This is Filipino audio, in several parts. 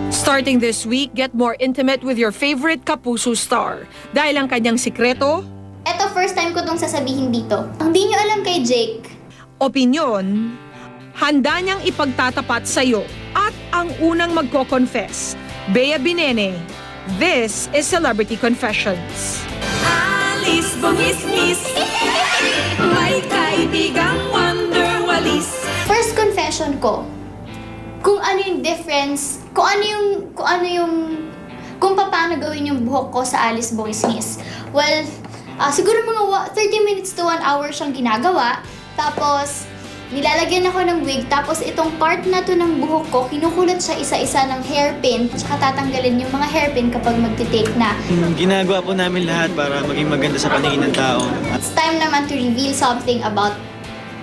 Starting this week, get more intimate with your favorite Kapuso star. Dahil ang kanyang sikreto, Eto, first time ko tong sasabihin dito. Hindi nyo alam kay Jake. opinyon, handa niyang ipagtatapat sa'yo at ang unang magko-confess. Bea Binene, this is Celebrity Confessions. Alice Bumismis, may kaibigang wonder walis. First confession ko, kung ano yung difference, kung paano gawin yung buhok ko sa Alice Bumismis. Well, siguro mga 30 minutes to 1 hour siyang ginagawa. Tapos, nilalagyan ako ng wig. Tapos, itong part na to ng buhok ko, kinukulot siya isa-isa ng hairpin. Tsaka tatanggalin yung mga hairpin kapag magti-take na. Ginagawa po namin lahat para maging maganda sa paningin ng tao. It's time naman to reveal something about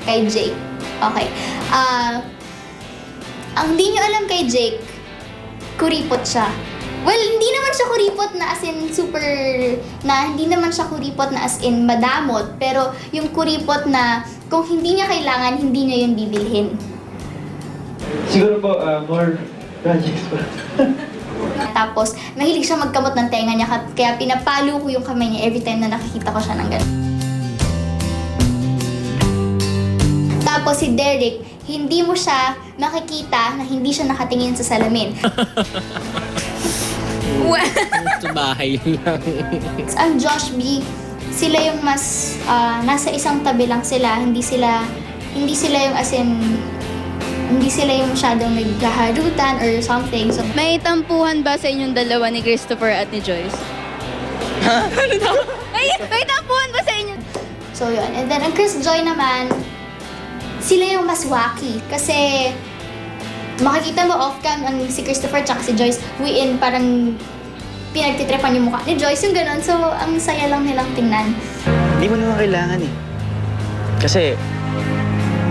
kay Jake. Okay. Ang di nyo alam kay Jake, kuripot siya. Well, hindi naman siya kuripot na as in hindi naman siya kuripot na as in madamot, pero yung kuripot na kung hindi niya kailangan, hindi niya yun bibilhin. Siguro po, more projects po. Tapos, mahilig siya magkamot ng tenga niya, kaya pinapalo ko yung kamay niya every time na nakikita ko siya ng ganun. Tapos si Derek, hindi mo siya makikita na hindi siya nakatingin sa salamin. Sa bahay lang. Ang Josh B, sila yung mas nasa isang tabi lang sila, hindi sila yung as in hindi sila yung masyadong nagkaharutan or something. So, May tampuhan ba sa inyong dalawa ni Christopher at ni Joyce? Ha? May tampuhan ba sa inyo? so yun. And then ang Chris Joy naman, sila yung mas wacky kasi makikita mo off-cam ang si Christopher tsaka si Joyce, parang pinagtitrepan yung mukha ni Joyce, yung gano'n. So, ang saya lang nilang tingnan. Hindi mo naman kailangan eh. Kasi,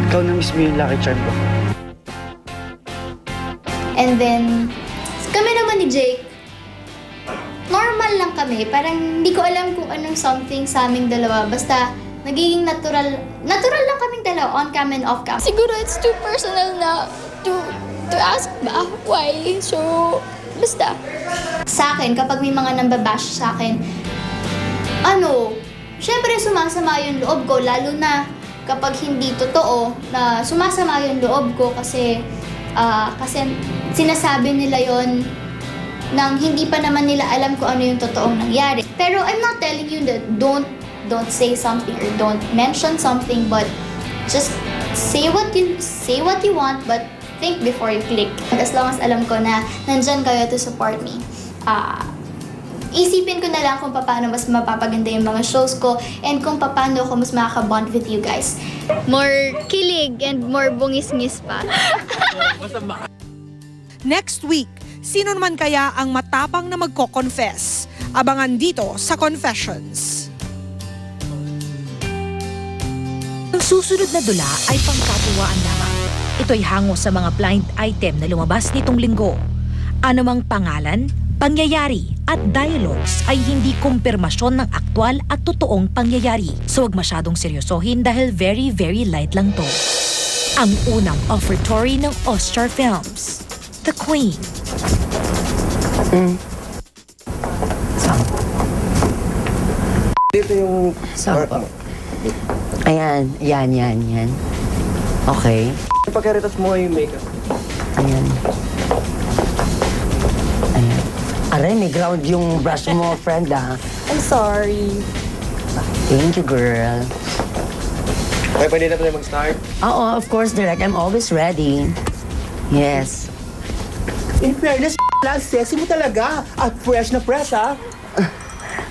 ikaw na mismo yung lucky charm ko. And then, kami naman ni Jake, normal lang kami. Parang hindi ko alam kung anong something sa aming dalawa. Basta, nagiging natural lang kaming dalawa, on-cam and off-cam. Siguro it's too personal na to ask ba why. So, basta. Sa akin, kapag may mga nambabash sa akin, syempre sumasama yung loob ko, lalo na kapag hindi totoo, na sumasama yung loob ko kasi sinasabi nila yon nang hindi pa naman nila alam kung ano yung totoong nangyari. Pero I'm not telling you that don't say something or don't mention something, but just say what you want, but think before you click. As long as alam ko na nandyan kayo to support me, isipin ko na lang kung paano mas mapapaganda yung mga shows ko and kung paano ako mas makaka-bond with you guys. More kilig and more bungis-ngis pa. Next week, sino naman kaya ang matapang na magko-confess? Abangan dito sa Confessions. Ang susunod na dula ay pangkatuwaan lamang. Ito'y hango sa mga blind item na lumabas nitong linggo. Anumang pangalan, pangyayari at dialogues ay hindi kumpirmasyon ng aktwal at totoong pangyayari. So huwag masyadong seryosohin dahil very, very light lang to. Ang unang offertory ng Oscar Films, The Queen. Dito yung... Sampo. Ayan. Okay. Pagkaritas mo yung makeup. Ayan. Aray, may ground yung brush mo, friend, ah. I'm sorry. Thank you, girl. Okay, pwede na tayo mag-start? Oo, of course, Direk. I'm always ready. Yes. In fairness, sexy mo talaga. At fresh na fresh, ha?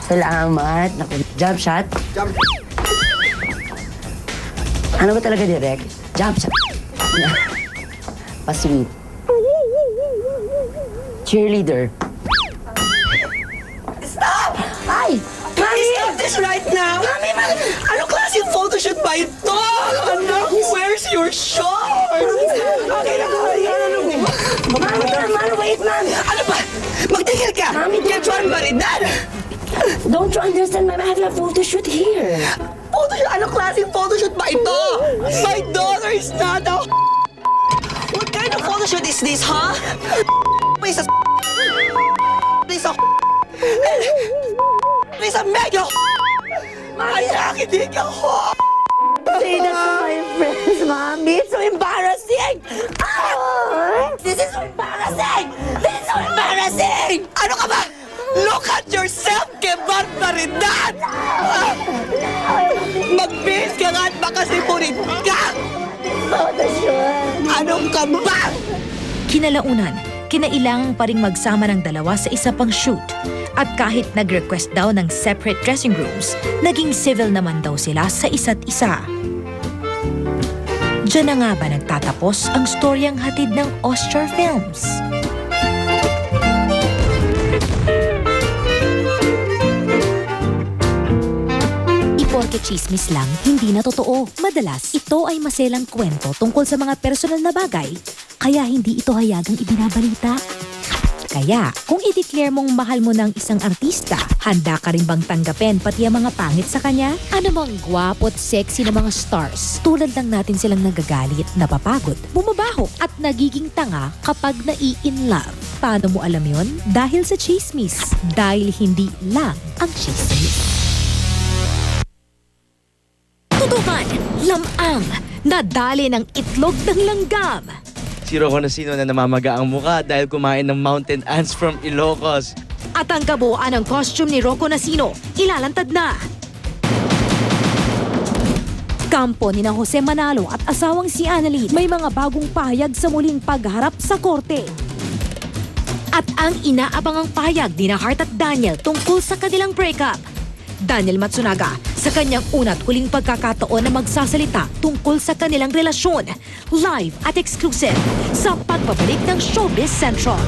Salamat. Naku, jump shot. Jump. Ano ba talaga, Direk? Jump shot. Pa-sweet. Cheerleader. Stop! Ay! Mami! Stop this right now! Mami! Ano klaseng photoshoot ba ito? Anak, where's your shorts? Okay na, Mami naman! Wait, Mami! Ano ba? Magtigil ka! Mami, You're trying ba rin that? Don't you understand, Mami? I have a photo shoot here. Photoshoot? Ano klaseng photoshoot ba ito? My daughter is not a... What kind kind of photo shoot is this, huh? Piece of piece of piece of mega Maya, hindi ka Say that to my friends, Mommy. It's so embarrassing. This is so embarrassing. This is so embarrassing. Ano ka ba? Look at yourself, ke barbaridad! Mag-base ka nga at baka sipunin ka! Anong ka ba? Kinalaunan, kinailangan pa ring magsama ng dalawa sa isa pang shoot. At kahit nag-request daw ng separate dressing rooms, naging civil naman daw sila sa isa't isa. Diyan na nga ba nagtatapos ang storyang hatid ng Oscar Films? Iporke chismis lang, hindi na totoo. Madalas, ito ay maselang kwento tungkol sa mga personal na bagay, kaya hindi ito hayagang ibinabalita. Kaya, kung i-declare mong mahal mo ng isang artista, handa ka rin bang tanggapin pati ang mga pangit sa kanya? Ano mang gwapo at sexy na mga stars, tulad lang natin silang nagagalit, napapagod, bumabaho at nagiging tanga kapag nai-in love. Paano mo alam yon? Dahil sa chismis. Dahil hindi lang ang chismis. Tutukan, lamang, nadali ng itlog ng langgam. Si Rocco Nacino na namamaga ang muka dahil kumain ng mountain ants from Ilocos. At ang kabuuan ng costume ni Rocco Nacino, ilalantad na. Kampo ni na Jose Manalo at asawang si Annalyn may mga bagong pahayag sa muling pagharap sa korte. At ang inaabangang pahayag ni na Hart at Daniel tungkol sa kanilang breakup. Daniel Matsunaga sa kanyang una't huling pagkakataon na magsasalita tungkol sa kanilang relasyon. Live at exclusive sa pagbabalik ng Showbiz Central.